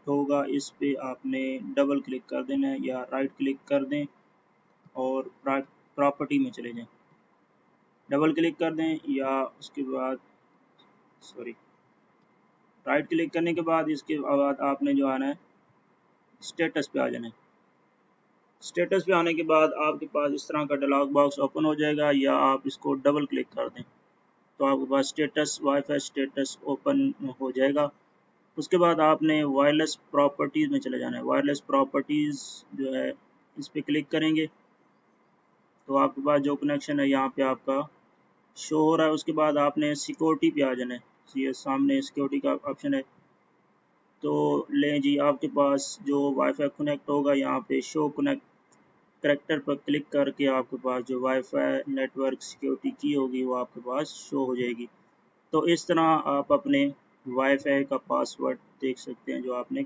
होगा इस पे आपने डबल क्लिक कर देना है या राइट क्लिक कर दें और प्रॉपर्टी में चले जाएं। डबल क्लिक कर दें या उसके बाद राइट क्लिक करने के बाद इसके बाद आपने जो आना है स्टेटस पे आ जाना है। स्टेटस पे आने के बाद आपके पास इस तरह का डायलॉग बॉक्स ओपन हो जाएगा या आप इसको डबल क्लिक कर दें तो आपके पास स्टेटस वाईफाई स्टेटस ओपन हो जाएगा। उसके बाद आपने वायरलेस प्रॉपर्टीज़ में चले जाना है। वायरलेस प्रॉपर्टीज़ जो है इस पर क्लिक करेंगे तो आपके पास जो कनेक्शन है यहाँ पे आपका शो हो रहा है। उसके बाद आपने सिक्योरिटी पे आ जाना है। ये सामने सिक्योरिटी का ऑप्शन है तो लें जी, आपके पास जो वाईफाई कनेक्ट होगा यहाँ पे शो कनेक्ट करैक्टर पर क्लिक करके आपके पास जो वाईफाई नेटवर्क सिक्योरिटी की होगी वो आपके पास शो हो जाएगी। तो इस तरह आप अपने वाईफाई का पासवर्ड देख सकते हैं जो आपने